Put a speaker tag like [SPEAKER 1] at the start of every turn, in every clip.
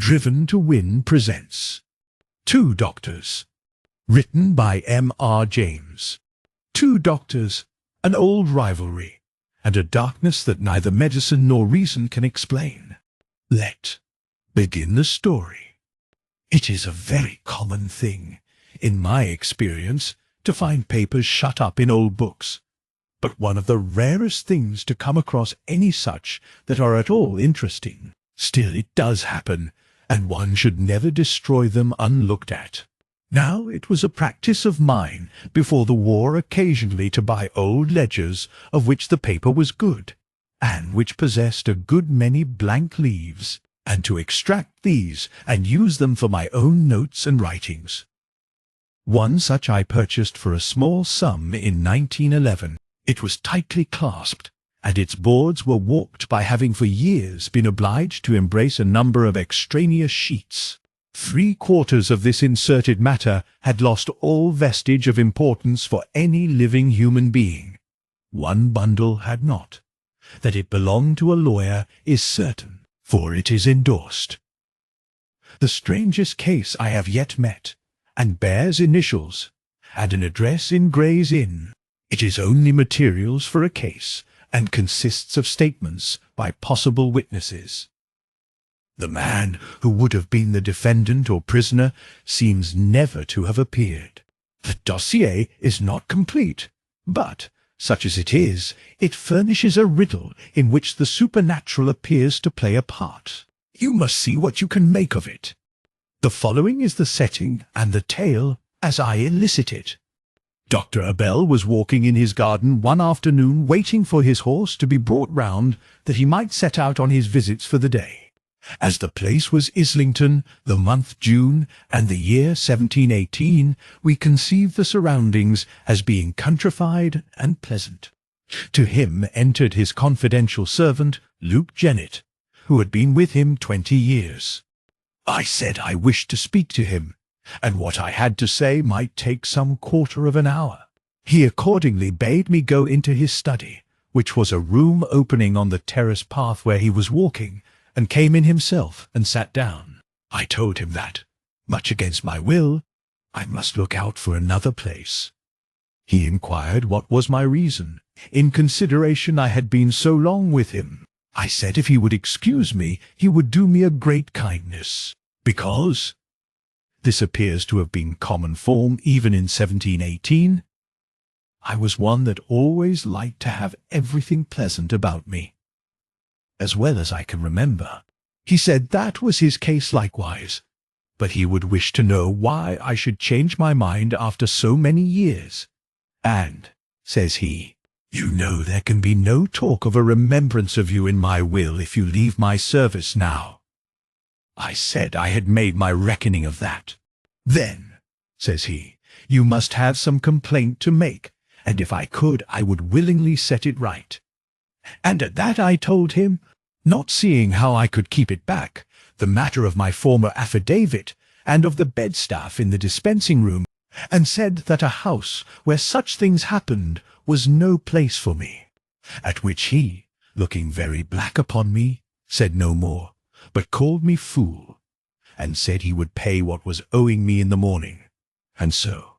[SPEAKER 1] Driven to Win presents Two Doctors, written by M.R. James. Two doctors, an old rivalry, and a darkness that neither medicine nor reason can explain. Let begin the story. It is a very common thing, in my experience, to find papers shut up in old books, but one of the rarest things to come across any such that are at all interesting. Still, it does happen, and one should never destroy them unlooked at. Now, it was a practice of mine before the war occasionally to buy old ledgers of which the paper was good, and which possessed a good many blank leaves, and to extract these and use them for my own notes and writings. One such I purchased for a small sum in 1911. It was tightly clasped, and its boards were warped by having for years been obliged to embrace a number of extraneous sheets. 3/4 of this inserted matter had lost all vestige of importance for any living human being. One bundle had not. That it belonged to a lawyer is certain, for it is endorsed. The strangest case I have yet met, and bears initials, and an address in Gray's Inn. It is only materials for a case, and consists of statements by possible witnesses. The man who would have been the defendant or prisoner seems never to have appeared. The dossier is not complete, but, such as it is, it furnishes a riddle in which the supernatural appears to play a part. You must see what you can make of it. The following is the setting and the tale as I elicit it. Dr. Abel was walking in his garden one afternoon waiting for his horse to be brought round that he might set out on his visits for the day. As the place was Islington, the month June, and the year 1718, we conceive the surroundings as being countrified and pleasant. To him entered his confidential servant, Luke Jennett, who had been with him 20 years. I said I wished to speak to him, and what I had to say might take some 1/4 of an hour. He accordingly bade me go into his study, which was a room opening on the terrace path where he was walking, and came in himself and sat down. I told him that, much against my will, I must look out for another place. He inquired what was my reason, in consideration I had been so long with him. I said if he would excuse me, he would do me a great kindness, because this appears to have been common form even in 1718. I was one that always liked to have everything pleasant about me, as well as I can remember. He said that was his case likewise, but he would wish to know why I should change my mind after so many years. And, says he, you know there can be no talk of a remembrance of you in my will if you leave my service now. I said I had made my reckoning of that. Then, says he, you must have some complaint to make, and if I could, I would willingly set it right. And at that I told him, not seeing how I could keep it back, the matter of my former affidavit, and of the bedstaff in the dispensing room, and said that a house where such things happened was no place for me. At which he, looking very black upon me, said no more, but called me fool, and said he would pay what was owing me in the morning. And so,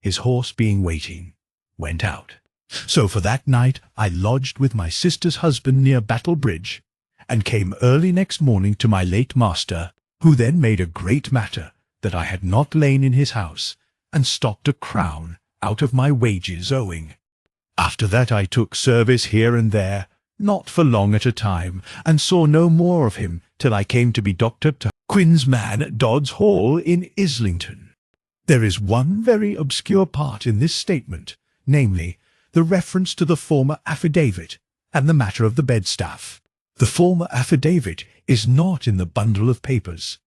[SPEAKER 1] his horse being waiting, went out. So for that night I lodged with my sister's husband near Battle Bridge, and came early next morning to my late master, who then made a great matter that I had not lain in his house, and stopped a crown out of my wages owing. After that I took service here and there, not for long at a time, and saw no more of him till I came to be Dr. Quinn's man at Dodd's Hall in Islington. There is one very obscure part in this statement, namely, the reference to the former affidavit and the matter of the bedstaff. The former affidavit is not in the bundle of papers.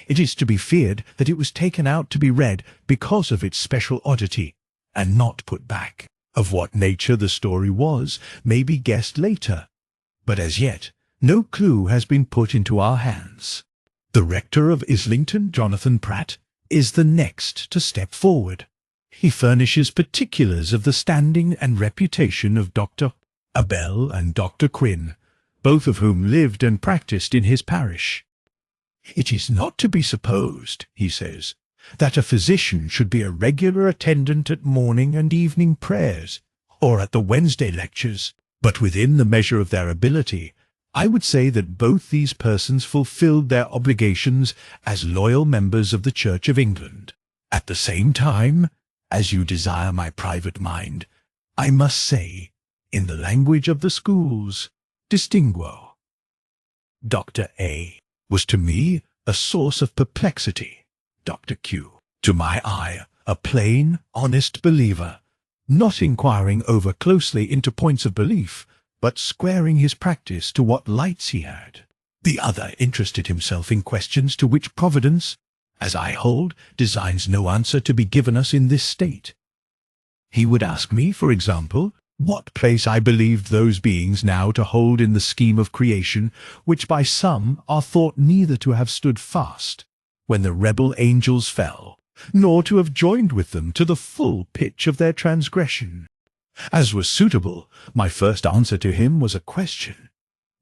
[SPEAKER 1] It is to be feared that it was taken out to be read because of its special oddity, and not put back. Of what nature the story was may be guessed later, but as yet no clue has been put into our hands. The rector of Islington, Jonathan Pratt, is the next to step forward. He furnishes particulars of the standing and reputation of Dr. Abel and Dr. Quinn, both of whom lived and practised in his parish. It is not to be supposed, he says, that a physician should be a regular attendant at morning and evening prayers, or at the Wednesday lectures, but within the measure of their ability, I would say that both these persons fulfilled their obligations as loyal members of the Church of England. At the same time, as you desire my private mind, I must say, in the language of the schools, distinguo. Dr. A was to me a source of perplexity. Dr. Q, to my eye, a plain, honest believer, not inquiring over closely into points of belief, but squaring his practice to what lights he had. The other interested himself in questions to which Providence, as I hold, designs no answer to be given us in this state. He would ask me, for example, what place I believed those beings now to hold in the scheme of creation, which by some are thought neither to have stood fast when the rebel angels fell, nor to have joined with them to the full pitch of their transgression. As was suitable, my first answer to him was a question.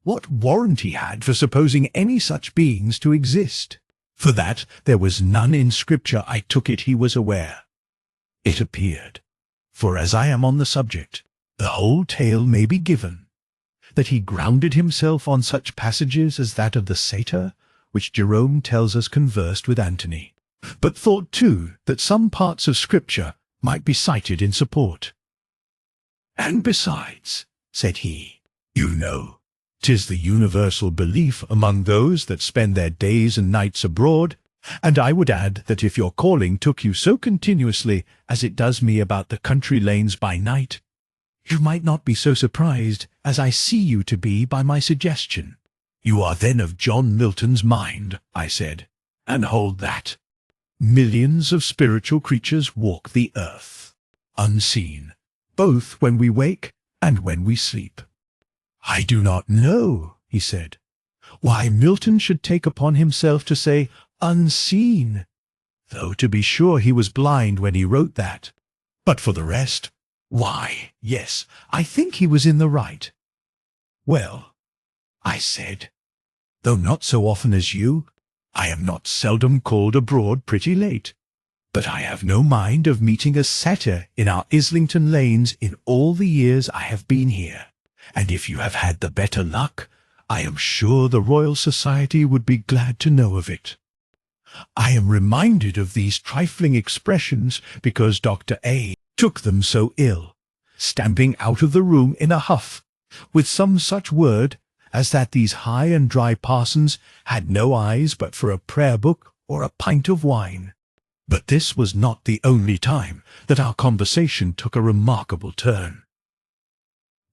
[SPEAKER 1] What warrant he had for supposing any such beings to exist? For that there was none in Scripture, I took it he was aware. It appeared, for as I am on the subject, the whole tale may be given, that he grounded himself on such passages as that of the Satyr, which Jerome tells us conversed with Antony, but thought too that some parts of Scripture might be cited in support. And besides, said he, you know, 'tis the universal belief among those that spend their days and nights abroad, and I would add that if your calling took you so continuously as it does me about the country lanes by night, you might not be so surprised as I see you to be by my suggestion. You are then of John Milton's mind, I said, and hold that. Millions of spiritual creatures walk the earth, unseen, both when we wake and when we sleep. I do not know, he said, why Milton should take upon himself to say unseen, though to be sure he was blind when he wrote that. But for the rest, why, yes, I think he was in the right. Well, I said, though not so often as you, I am not seldom called abroad pretty late, but I have no mind of meeting a satyr in our Islington lanes in all the years I have been here, and if you have had the better luck, I am sure the Royal Society would be glad to know of it. I am reminded of these trifling expressions because Dr. A took them so ill, stamping out of the room in a huff, with some such word as that these high and dry parsons had no eyes but for a prayer book or a pint of wine. But this was not the only time that our conversation took a remarkable turn.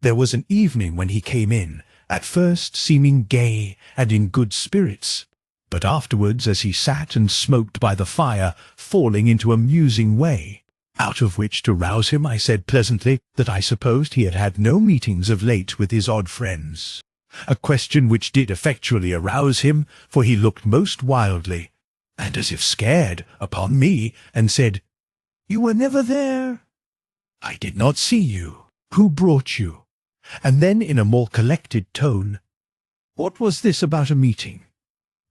[SPEAKER 1] There was an evening when he came in, at first seeming gay and in good spirits, but afterwards, as he sat and smoked by the fire, falling into a musing way, out of which to rouse him I said pleasantly that I supposed he had had no meetings of late with his odd friends, a question which did effectually arouse him, for he looked most wildly, and as if scared, upon me, and said, "You were never there." "I did not see you. Who brought you?" And then in a more collected tone, "What was this about a meeting?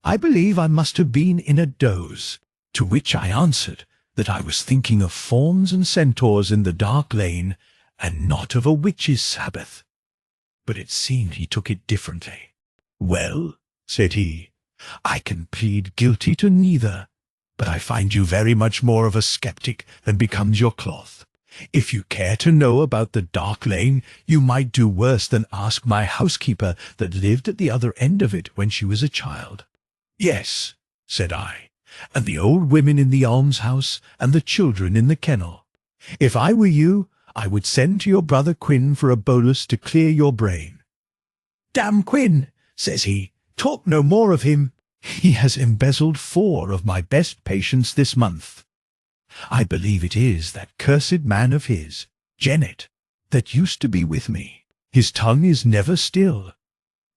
[SPEAKER 1] I believe I must have been in a doze." To which I answered that I was thinking of fauns and centaurs in the dark lane, and not of a witch's Sabbath. But it seemed he took it differently. "Well," said he, "I can plead guilty to neither, but I find you very much more of a sceptic than becomes your cloth. If you care to know about the dark lane, you might do worse than ask my housekeeper that lived at the other end of it when she was a child." "Yes," said I, "and the old women in the almshouse, and the children in the kennel. If I were you, I would send to your brother Quin for a bolus to clear your brain." "Damn Quin," says he, "talk no more of him. He has embezzled 4 of my best patients this month. I believe it is that cursed man of his, Jennet, that used to be with me. His tongue is never still.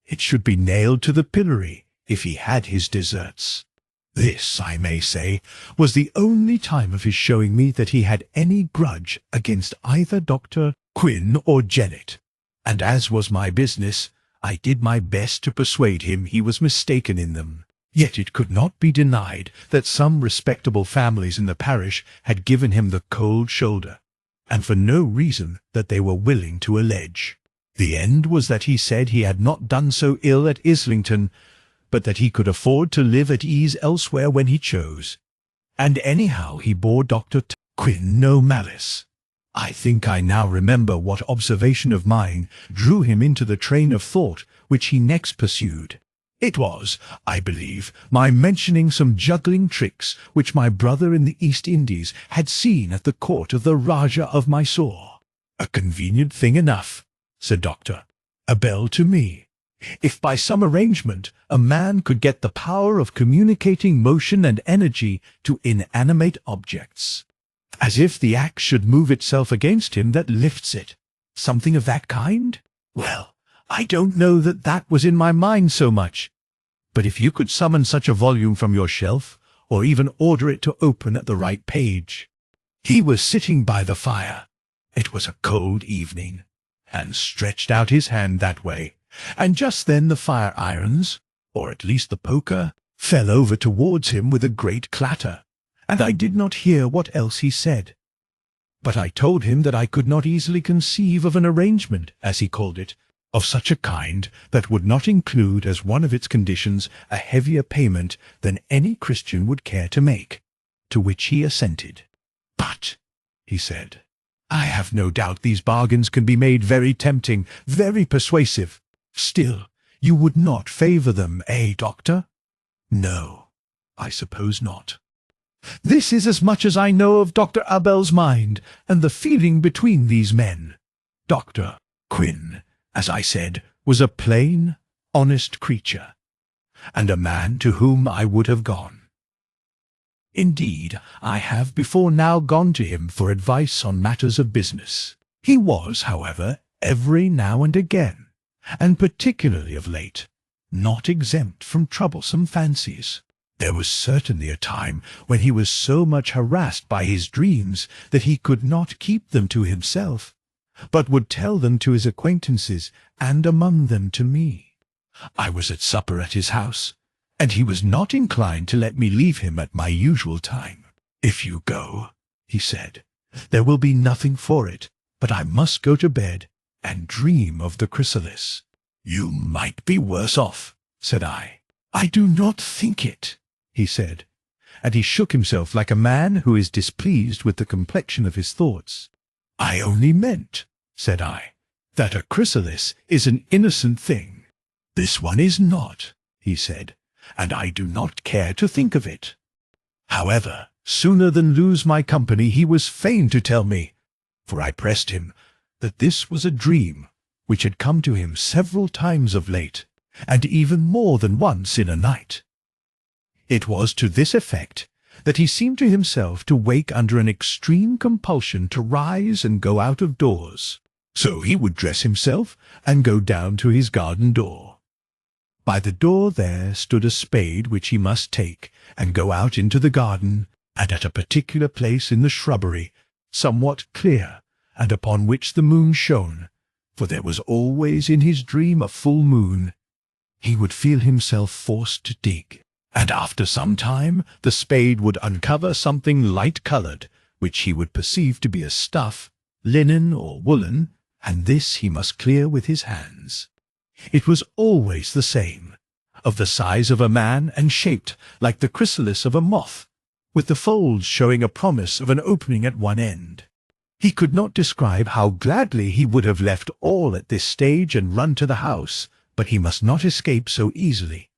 [SPEAKER 1] It should be nailed to the pillory if he had his deserts. This, I may say, was the only time of his showing me that he had any grudge against either Dr. Quin or Jennet, and as was my business, I did my best to persuade him he was mistaken in them. Yet it could not be denied that some respectable families in the parish had given him the cold shoulder, and for no reason that they were willing to allege. The end was that he said he had not done so ill at Islington, but that he could afford to live at ease elsewhere when he chose. And anyhow he bore Dr. Quinn no malice. I think I now remember what observation of mine drew him into the train of thought which he next pursued. It was, I believe, my mentioning some juggling tricks which my brother in the East Indies had seen at the court of the Rajah of Mysore. "A convenient thing enough," said Dr. Abel to me, "if by some arrangement a man could get the power of communicating motion and energy to inanimate objects, as if the axe should move itself against him that lifts it. Something of that kind? Well, I don't know that that was in my mind so much. But if you could summon such a volume from your shelf, or even order it to open at the right page." He was sitting by the fire. It was a cold evening, and stretched out his hand that way, and just then the fire irons, or at least the poker, fell over towards him with a great clatter, and I did not hear what else he said. But I told him that I could not easily conceive of an arrangement, as he called it, of such a kind that would not include as one of its conditions a heavier payment than any Christian would care to make, to which he assented. "But," he said, "I have no doubt these bargains can be made very tempting, very persuasive. Still, you would not favour them, eh, Doctor?" "No, I suppose not." This is as much as I know of Dr. Abel's mind and the feeling between these men. Dr. Quinn, as I said, was a plain, honest creature, and a man to whom I would have gone. Indeed, I have before now gone to him for advice on matters of business. He was, however, every now and again, and particularly of late, not exempt from troublesome fancies. There was certainly a time when he was so much harassed by his dreams that he could not keep them to himself, but would tell them to his acquaintances, and among them to me. I was at supper at his house, and he was not inclined to let me leave him at my usual time. "If you go," he said, "there will be nothing for it, but I must go to bed and dream of the chrysalis." "You might be worse off," said I. "I do not think it," he said, and he shook himself like a man who is displeased with the complexion of his thoughts. "I only meant," said I, "that a chrysalis is an innocent thing." "This one is not," he said, "and I do not care to think of it." However, sooner than lose my company he was fain to tell me, for I pressed him, that this was a dream which had come to him several times of late, and even more than once in a night. It was to this effect that he seemed to himself to wake under an extreme compulsion to rise and go out of doors. So he would dress himself and go down to his garden door. By the door there stood a spade which he must take and go out into the garden, and at a particular place in the shrubbery, somewhat clear, and upon which the moon shone, for there was always in his dream a full moon, he would feel himself forced to dig. And after some time the spade would uncover something light-coloured, which he would perceive to be a stuff, linen or woolen, and this he must clear with his hands. It was always the same, of the size of a man and shaped like the chrysalis of a moth, with the folds showing a promise of an opening at one end. He could not describe how gladly he would have left all at this stage and run to the house, but he must not escape so easily.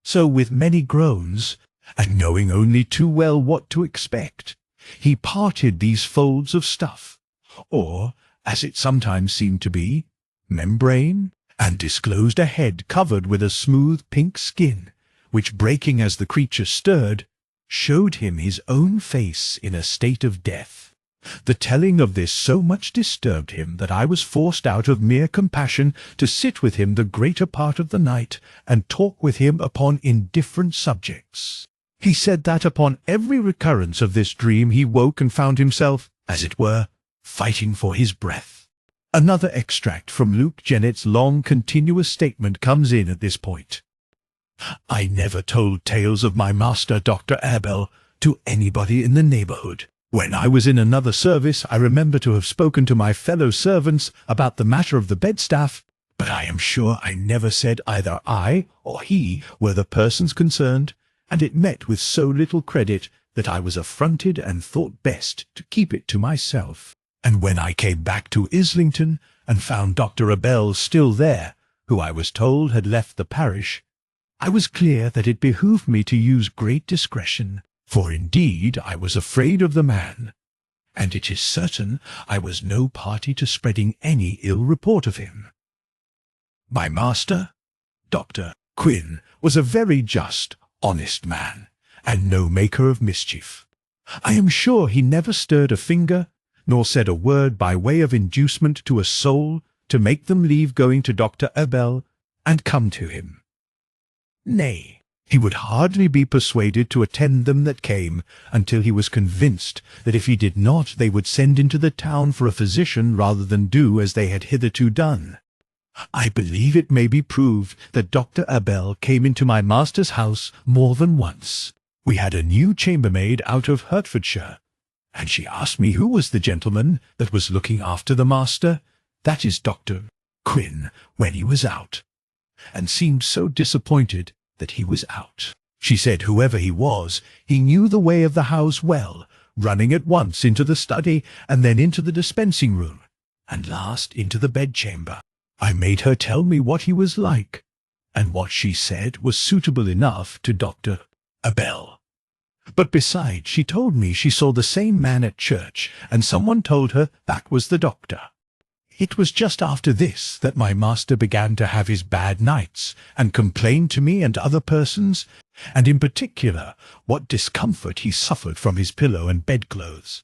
[SPEAKER 1] So with many groans, and knowing only too well what to expect, he parted these folds of stuff, or, as it sometimes seemed to be, membrane, and disclosed a head covered with a smooth pink skin, which, breaking as the creature stirred, showed him his own face in a state of death. The telling of this so much disturbed him that I was forced out of mere compassion to sit with him the greater part of the night and talk with him upon indifferent subjects. He said that upon every recurrence of this dream he woke and found himself, as it were, fighting for his breath. Another extract from Luke Jennett's long continuous statement comes in at this point. I never told tales of my master, Dr. Abel, to anybody in the neighborhood. When I was in another service, I remember to have spoken to my fellow servants about the matter of the bedstaff, but I am sure I never said either I or he were the persons concerned, and it met with so little credit that I was affronted and thought best to keep it to myself. And when I came back to Islington and found Dr. Abel still there, who I was told had left the parish, I was clear that it behoved me to use great discretion, for indeed I was afraid of the man, and it is certain I was no party to spreading any ill report of him. My master, Dr. Quinn, was a very just, honest man, and no maker of mischief. I am sure he never stirred a finger, nor said a word by way of inducement to a soul to make them leave going to Dr. Abel and come to him. Nay, he would hardly be persuaded to attend them that came, until he was convinced that if he did not they would send into the town for a physician rather than do as they had hitherto done. I believe it may be proved that Dr. Abel came into my master's house more than once. We had a new chambermaid out of Hertfordshire, and she asked me who was the gentleman that was looking after the master, that is Dr. Quinn, when he was out, and seemed so disappointed that he was out. She said whoever he was, he knew the way of the house well, running at once into the study and then into the dispensing room, and last into the bedchamber. I made her tell me what he was like, and what she said was suitable enough to Dr. Abel. But besides, she told me she saw the same man at church, and someone told her that was the doctor. It was just after this that my master began to have his bad nights, and complained to me and other persons, and in particular what discomfort he suffered from his pillow and bedclothes.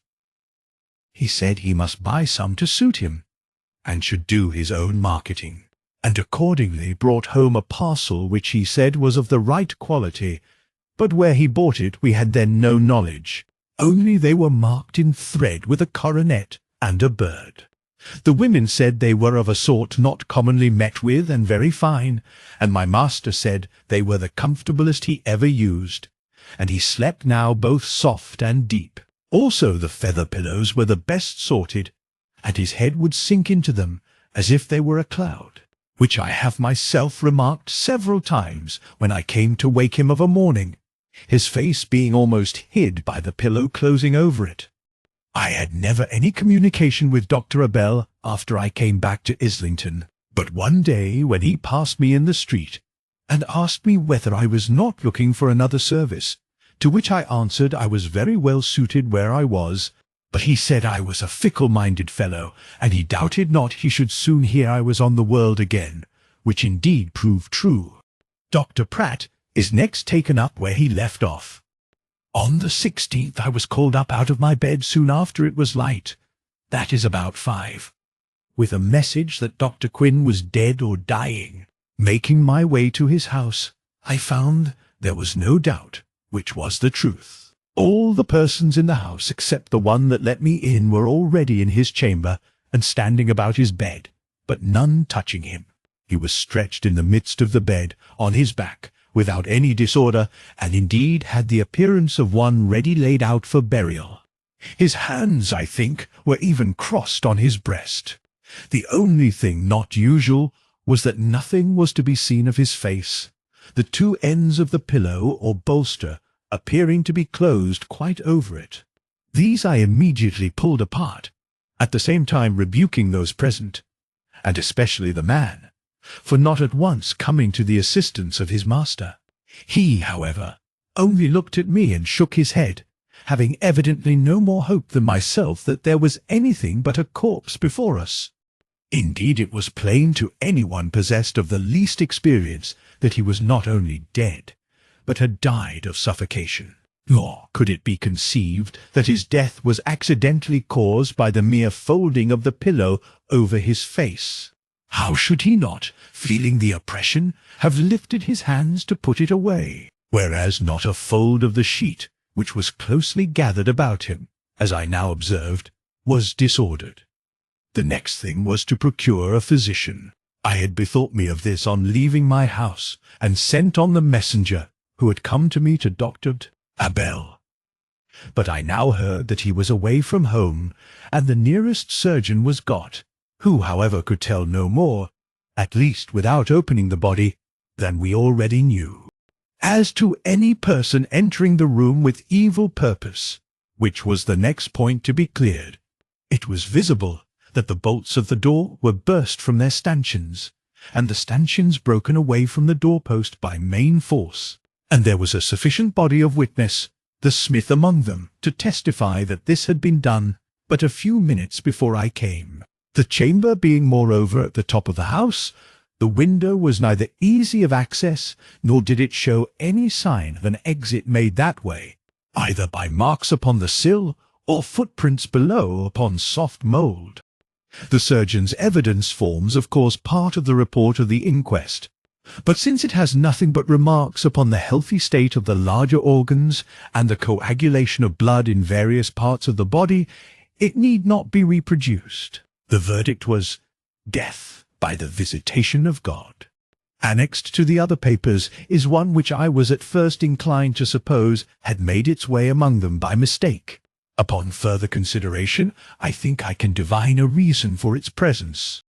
[SPEAKER 1] He said he must buy some to suit him, and should do his own marketing, and accordingly brought home a parcel which he said was of the right quality, but where he bought it we had then no knowledge, only they were marked in thread with a coronet and a bird. The women said they were of a sort not commonly met with and very fine, and my master said they were the comfortablest he ever used, and he slept now both soft and deep. Also the feather pillows were the best sorted, and his head would sink into them as if they were a cloud, which I have myself remarked several times when I came to wake him of a morning, his face being almost hid by the pillow closing over it. I had never any communication with Dr. Abel after I came back to Islington, but one day when he passed me in the street, and asked me whether I was not looking for another service, to which I answered I was very well suited where I was, but he said I was a fickle-minded fellow, and he doubted not he should soon hear I was on the world again, which indeed proved true. Dr. Pratt is next taken up where he left off. On the 16th I was called up out of my bed soon after it was light, that is about 5, with a message that Dr. Quinn was dead or dying. Making my way to his house, I found there was no doubt which was the truth. All the persons in the house except the one that let me in were already in his chamber and standing about his bed, but none touching him. He was stretched in the midst of the bed, on his back, without any disorder, and indeed had the appearance of one ready laid out for burial. His hands, I think, were even crossed on his breast. The only thing not usual was that nothing was to be seen of his face, the two ends of the pillow or bolster appearing to be closed quite over it. These I immediately pulled apart, at the same time rebuking those present, and especially the man, for not at once coming to the assistance of his master. He, however, only looked at me and shook his head, having evidently no more hope than myself that there was anything but a corpse before us. Indeed, it was plain to anyone possessed of the least experience that he was not only dead, but had died of suffocation. Nor could it be conceived that his death was accidentally caused by the mere folding of the pillow over his face. How should he not, feeling the oppression, have lifted his hands to put it away, whereas not a fold of the sheet, which was closely gathered about him, as I now observed, was disordered? The next thing was to procure a physician. I had bethought me of this on leaving my house, and sent on the messenger who had come to me to Dr. Abel. But I now heard that he was away from home, and the nearest surgeon was got, who, however, could tell no more, at least without opening the body, than we already knew. As to any person entering the room with evil purpose, which was the next point to be cleared, it was visible that the bolts of the door were burst from their stanchions, and the stanchions broken away from the doorpost by main force, and there was a sufficient body of witness, the smith among them, to testify that this had been done but a few minutes before I came. The chamber being moreover at the top of the house, the window was neither easy of access, nor did it show any sign of an exit made that way, either by marks upon the sill or footprints below upon soft mould. The surgeon's evidence forms, of course, part of the report of the inquest, but since it has nothing but remarks upon the healthy state of the larger organs and the coagulation of blood in various parts of the body, it need not be reproduced. The verdict was death by the visitation of God. Annexed to the other papers is one which I was at first inclined to suppose had made its way among them by mistake. Upon further consideration, I think I can divine a reason for its presence.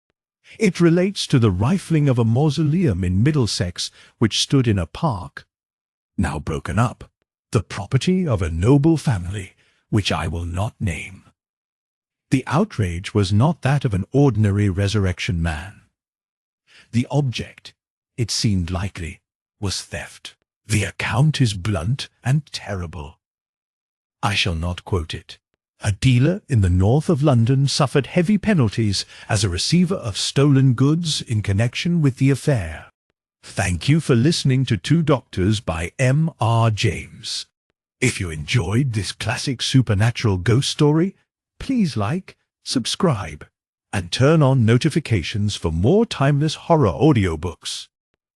[SPEAKER 1] It relates to the rifling of a mausoleum in Middlesex which stood in a park, now broken up, the property of a noble family, which I will not name. The outrage was not that of an ordinary resurrection man. The object, it seemed likely, was theft. The account is blunt and terrible. I shall not quote it. A dealer in the north of London suffered heavy penalties as a receiver of stolen goods in connection with the affair. Thank you for listening to Two Doctors by M.R. James. If you enjoyed this classic supernatural ghost story, please like, subscribe, and turn on notifications for more timeless horror audiobooks.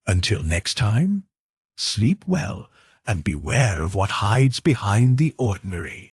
[SPEAKER 1] Until next time, sleep well and beware of what hides behind the ordinary.